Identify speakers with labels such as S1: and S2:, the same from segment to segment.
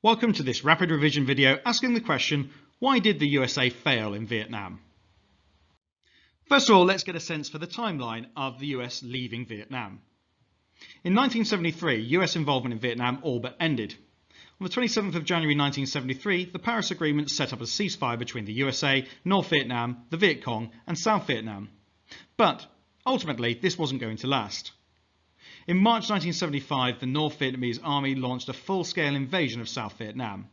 S1: Welcome to this rapid revision video asking the question, why did the USA fail in Vietnam? First of all, let's get a sense for the timeline of the US leaving Vietnam. In 1973, US involvement in Vietnam all but ended. On the 27th of January 1973, the Paris Agreement set up a ceasefire between the USA, North Vietnam, the Viet Cong and South Vietnam. But ultimately, this wasn't going to last. In March 1975, the North Vietnamese army launched a full-scale invasion of South Vietnam.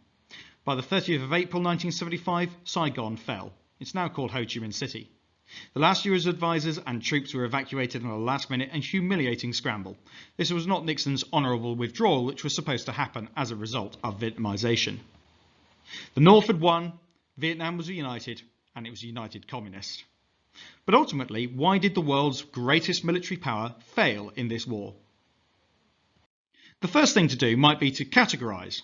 S1: By the 30th of April 1975, Saigon fell. It's now called Ho Chi Minh City. The last US advisors and troops were evacuated in a last-minute and humiliating scramble. This was not Nixon's honourable withdrawal, which was supposed to happen as a result of Vietnamisation. The North had won, Vietnam was united, and it was a united communist. But ultimately, why did the world's greatest military power fail in this war? The first thing to do might be to categorise.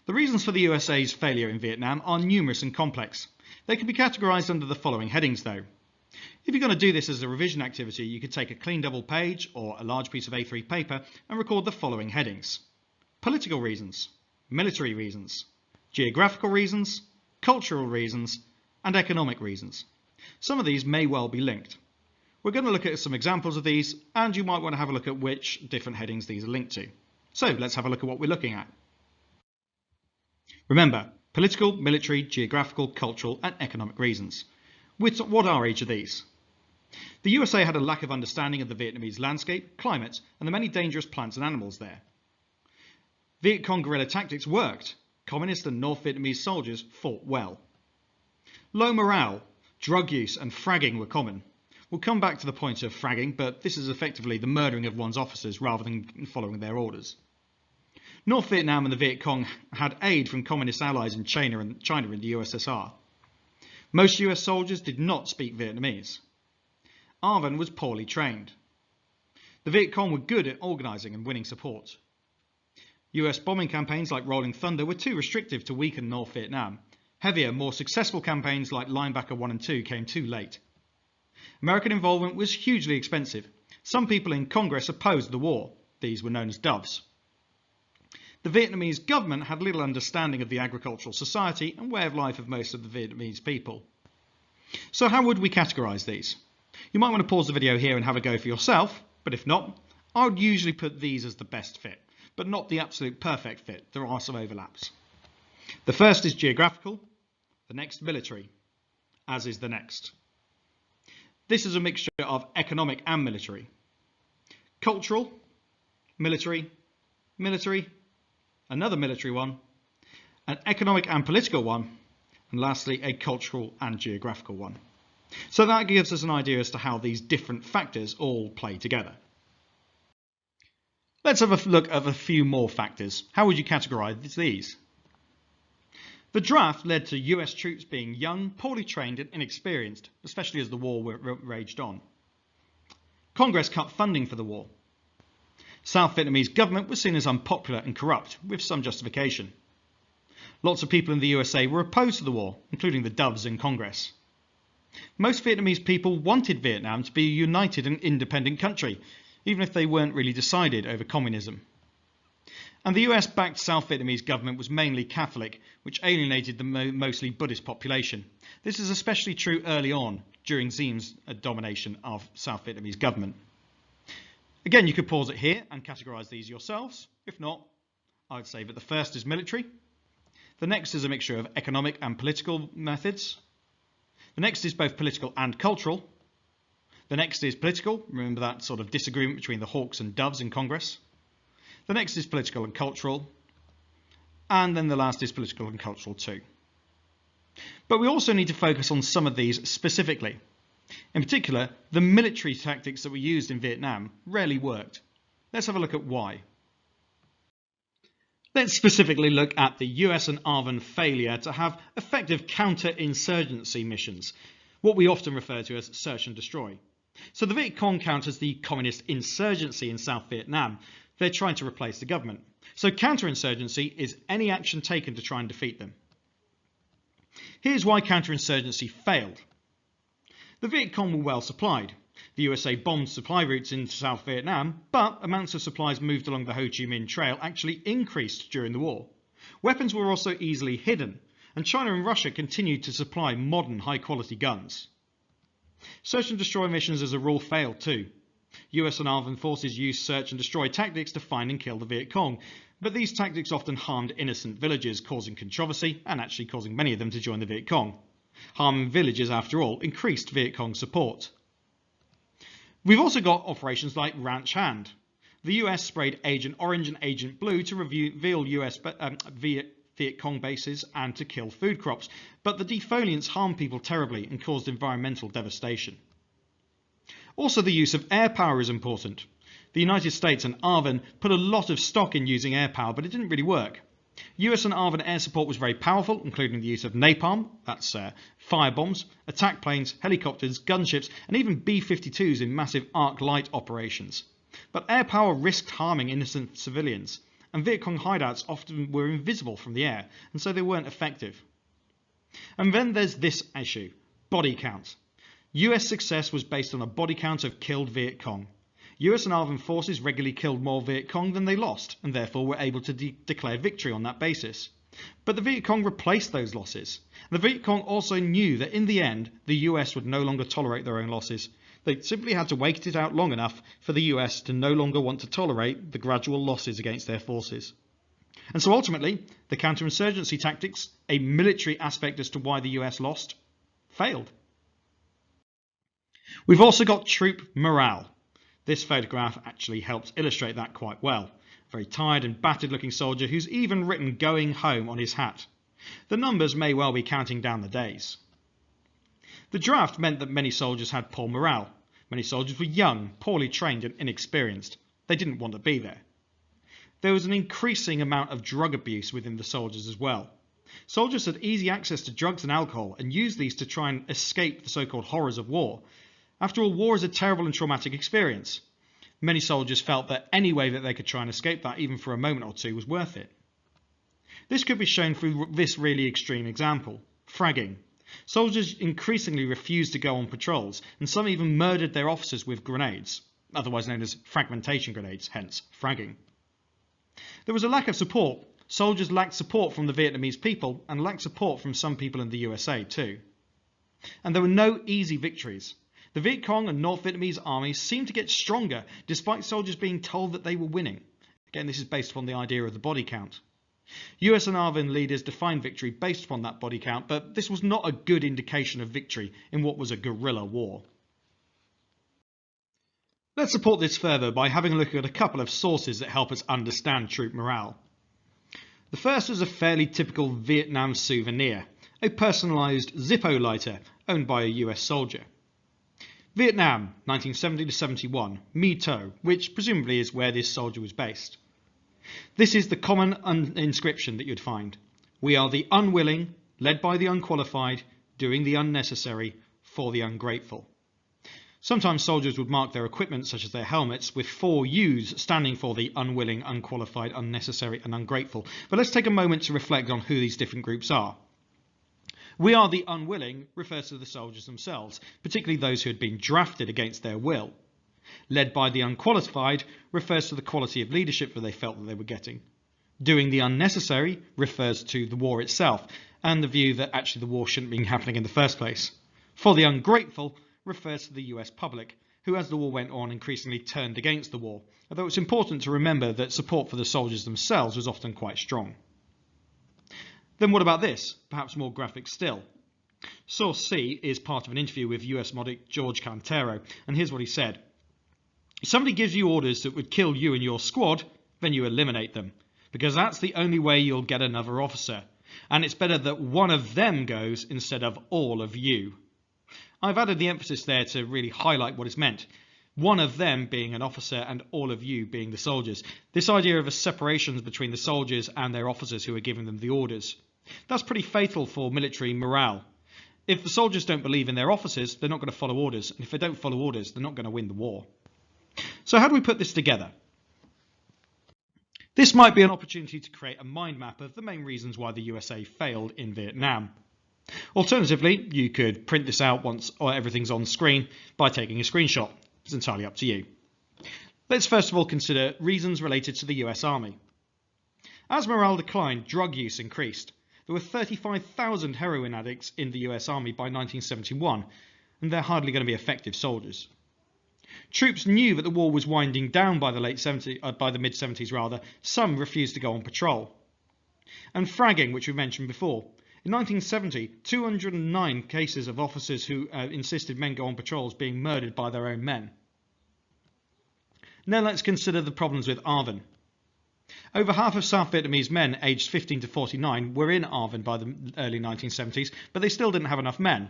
S1: The reasons for the USA's failure in Vietnam are numerous and complex. They can be categorised under the following headings though. If you're going to do this as a revision activity, you could take a clean double page or a large piece of A3 paper and record the following headings: political reasons, military reasons, geographical reasons, cultural reasons, and economic reasons. Some of these may well be linked. We're going to look at some examples of these, and you might want to have a look at which different headings these are linked to. So let's have a look at what we're looking at. Remember, political, military, geographical, cultural, and economic reasons. What are each of these? The USA had a lack of understanding of the Vietnamese landscape, climate, and the many dangerous plants and animals there. Viet Cong guerrilla tactics worked. Communist and North Vietnamese soldiers fought well. Low morale, drug use and fragging were common. We'll come back to the point of fragging, but this is effectively the murdering of one's officers rather than following their orders. North Vietnam and the Viet Cong had aid from communist allies in China and the USSR. Most US soldiers did not speak Vietnamese. ARVN was poorly trained. The Viet Cong were good at organising and winning support. US bombing campaigns like Rolling Thunder were too restrictive to weaken North Vietnam. Heavier, more successful campaigns like Linebacker 1 and 2 came too late. American involvement was hugely expensive. Some people in Congress opposed the war. These were known as doves. The Vietnamese government had little understanding of the agricultural society and way of life of most of the Vietnamese people. So how would we categorise these? You might want to pause the video here and have a go for yourself, but if not, I would usually put these as the best fit, but not the absolute perfect fit. There are some overlaps. The first is geographical, the next military, as is the next. This is a mixture of economic and military. Cultural, military, military, another military one, an economic and political one, and lastly a cultural and geographical one. So that gives us an idea as to how these different factors all play together. Let's have a look at a few more factors. How would you categorise these? The draft led to US troops being young, poorly trained and inexperienced, especially as the war raged on. Congress cut funding for the war. South Vietnamese government was seen as unpopular and corrupt, with some justification. Lots of people in the USA were opposed to the war, including the doves in Congress. Most Vietnamese people wanted Vietnam to be a united and independent country, even if they weren't really decided over communism. And the US-backed South Vietnamese government was mainly Catholic, which alienated the mostly Buddhist population. This is especially true early on, during Diem's domination of South Vietnamese government. Again, you could pause it here and categorise these yourselves. If not, I would say that the first is military. The next is a mixture of economic and political methods. The next is both political and cultural. The next is political. Remember that sort of disagreement between the hawks and doves in Congress. The next is political and cultural, and then the last is political and cultural too. But we also need to focus on some of these specifically. In particular, the military tactics that were used in Vietnam rarely worked. Let's have a look at why. Let's specifically look at the US and ARVN failure to have effective counter-insurgency missions, what we often refer to as search and destroy. So the Viet Cong counters the communist insurgency in South Vietnam. They're trying to replace the government. So counterinsurgency is any action taken to try and defeat them. Here's why counterinsurgency failed. The Viet Cong were well supplied. The USA bombed supply routes into South Vietnam, but amounts of supplies moved along the Ho Chi Minh Trail actually increased during the war. Weapons were also easily hidden, and China and Russia continued to supply modern high-quality guns. Search and destroy missions as a rule failed too. US and armed forces used search and destroy tactics to find and kill the Viet Cong, but these tactics often harmed innocent villagers, causing controversy and actually causing many of them to join the Viet Cong. Harming villages, after all, increased Viet Cong support. We've also got operations like Ranch Hand. The US sprayed Agent Orange and Agent Blue to reveal US Viet Cong bases and to kill food crops, but the defoliants harmed people terribly and caused environmental devastation. Also, the use of air power is important. The United States and ARVN put a lot of stock in using air power, but it didn't really work. US and ARVN air support was very powerful, including the use of napalm, that's firebombs, attack planes, helicopters, gunships, and even B-52s in massive arc light operations. But air power risked harming innocent civilians, and Viet Cong hideouts often were invisible from the air, and so they weren't effective. And then there's this issue, body count. US success was based on a body count of killed Viet Cong. US and ARVN forces regularly killed more Viet Cong than they lost, and therefore were able to declare victory on that basis. But the Viet Cong replaced those losses. The Viet Cong also knew that in the end, the US would no longer tolerate their own losses. They simply had to wait it out long enough for the US to no longer want to tolerate the gradual losses against their forces. And so ultimately, the counter-insurgency tactics, a military aspect as to why the US lost, failed. We've also got troop morale. This photograph actually helps illustrate that quite well. A very tired and battered looking soldier who's even written "going home" on his hat. The numbers may well be counting down the days. The draft meant that many soldiers had poor morale. Many soldiers were young, poorly trained and inexperienced. They didn't want to be there. There was an increasing amount of drug abuse within the soldiers as well. Soldiers had easy access to drugs and alcohol and used these to try and escape the so-called horrors of war. After all, war is a terrible and traumatic experience. Many soldiers felt that any way that they could try and escape that, even for a moment or two, was worth it. This could be shown through this really extreme example, fragging. Soldiers increasingly refused to go on patrols, and some even murdered their officers with grenades, otherwise known as fragmentation grenades, hence fragging. There was a lack of support. Soldiers lacked support from the Vietnamese people and lacked support from some people in the USA too. And there were no easy victories. The Viet Cong and North Vietnamese armies seemed to get stronger despite soldiers being told that they were winning. Again, this is based upon the idea of the body count. US and ARVN leaders defined victory based upon that body count, but this was not a good indication of victory in what was a guerrilla war. Let's support this further by having a look at a couple of sources that help us understand troop morale. The first is a fairly typical Vietnam souvenir, a personalised Zippo lighter owned by a US soldier. Vietnam, 1970 to 71, Me Tho, which presumably is where this soldier was based. This is the common inscription that you'd find. We are the unwilling, led by the unqualified, doing the unnecessary, for the ungrateful. Sometimes soldiers would mark their equipment, such as their helmets, with 4 U's standing for the unwilling, unqualified, unnecessary and ungrateful. But let's take a moment to reflect on who these different groups are. We are the unwilling refers to the soldiers themselves, particularly those who had been drafted against their will. Led by the unqualified refers to the quality of leadership that they felt that they were getting. Doing the unnecessary refers to the war itself and the view that actually the war shouldn't be happening in the first place. For the ungrateful refers to the US public, who as the war went on increasingly turned against the war, although it's important to remember that support for the soldiers themselves was often quite strong. Then what about this? Perhaps more graphic still. Source C is part of an interview with US medic George Cantero, and here's what he said. If somebody gives you orders that would kill you and your squad, then you eliminate them, because that's the only way you'll get another officer, and it's better that one of them goes instead of all of you. I've added the emphasis there to really highlight what is meant. One of them being an officer and all of you being the soldiers. This idea of a separation between the soldiers and their officers who are giving them the orders. That's pretty fatal for military morale. If the soldiers don't believe in their officers, they're not going to follow orders. And if they don't follow orders, they're not going to win the war. So how do we put this together? This might be an opportunity to create a mind map of the main reasons why the USA failed in Vietnam. Alternatively, you could print this out once everything's on screen by taking a screenshot. It's entirely up to you. Let's first of all consider reasons related to the US Army. As morale declined, drug use increased. There were 35,000 heroin addicts in the US Army by 1971, and they're hardly going to be effective soldiers. Troops knew that the war was winding down by the mid-70s rather. Some refused to go on patrol. And fragging, which we mentioned before. In 1970, 209 cases of officers who insisted men go on patrols being murdered by their own men. Now let's consider the problems with ARVN. Over half of South Vietnamese men aged 15 to 49 were in ARVN by the early 1970s, but they still didn't have enough men.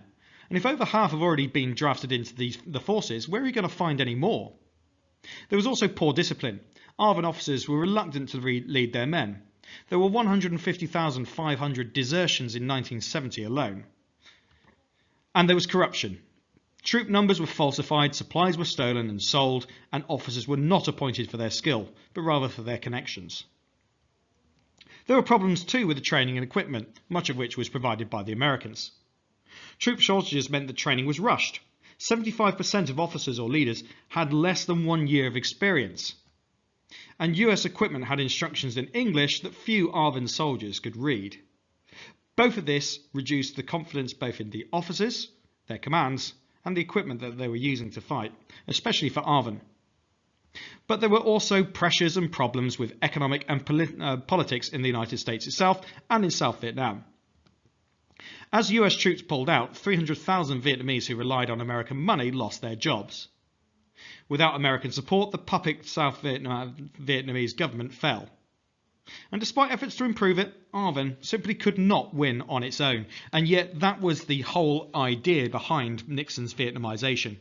S1: And if over half have already been drafted into the forces, where are you going to find any more? There was also poor discipline. ARVN officers were reluctant to lead their men. There were 150,500 desertions in 1970 alone. And there was corruption. Troop numbers were falsified, supplies were stolen and sold, and officers were not appointed for their skill, but rather for their connections. There were problems too with the training and equipment, much of which was provided by the Americans. Troop shortages meant that training was rushed. 75% of officers or leaders had less than 1 year of experience. And US equipment had instructions in English that few ARVN soldiers could read. Both of this reduced the confidence both in the officers, their commands, and the equipment that they were using to fight, especially for ARVN. But there were also pressures and problems with economic and politics in the United States itself and in South Vietnam. As US troops pulled out, 300,000 Vietnamese who relied on American money lost their jobs. Without American support, the puppet South Vietnamese government fell. And despite efforts to improve it, ARVN simply could not win on its own. And yet that was the whole idea behind Nixon's Vietnamization.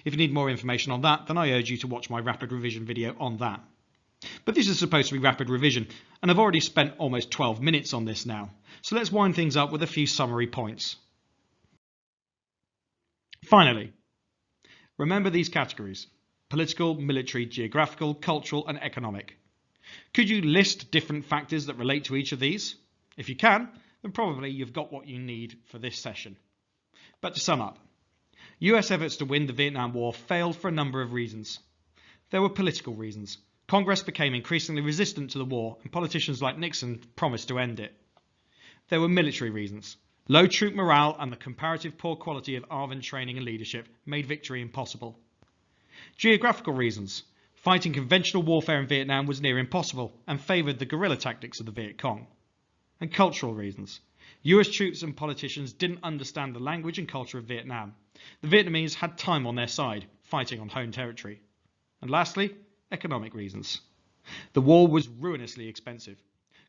S1: If you need more information on that, then I urge you to watch my rapid revision video on that. But this is supposed to be rapid revision, and I've already spent almost 12 minutes on this now. So let's wind things up with a few summary points. Finally, remember these categories: political, military, geographical, cultural, and economic. Could you list different factors that relate to each of these? If you can, then probably you've got what you need for this session. But to sum up, US efforts to win the Vietnam War failed for a number of reasons. There were political reasons. Congress became increasingly resistant to the war, and politicians like Nixon promised to end it. There were military reasons. Low troop morale and the comparative poor quality of ARVN training and leadership made victory impossible. Geographical reasons. Fighting conventional warfare in Vietnam was near impossible and favoured the guerrilla tactics of the Viet Cong. And cultural reasons. US troops and politicians didn't understand the language and culture of Vietnam. The Vietnamese had time on their side, fighting on home territory. And lastly, economic reasons. The war was ruinously expensive.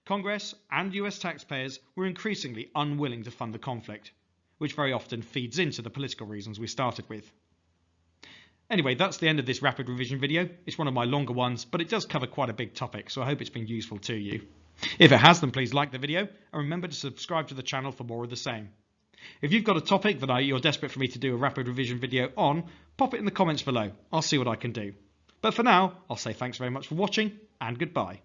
S1: Congress and US taxpayers were increasingly unwilling to fund the conflict, which very often feeds into the political reasons we started with. Anyway, that's the end of this rapid revision video. It's one of my longer ones, but it does cover quite a big topic, so I hope it's been useful to you. If it has, then please like the video, and remember to subscribe to the channel for more of the same. If you've got a topic that you're desperate for me to do a rapid revision video on, pop it in the comments below. I'll see what I can do. But for now, I'll say thanks very much for watching, and goodbye.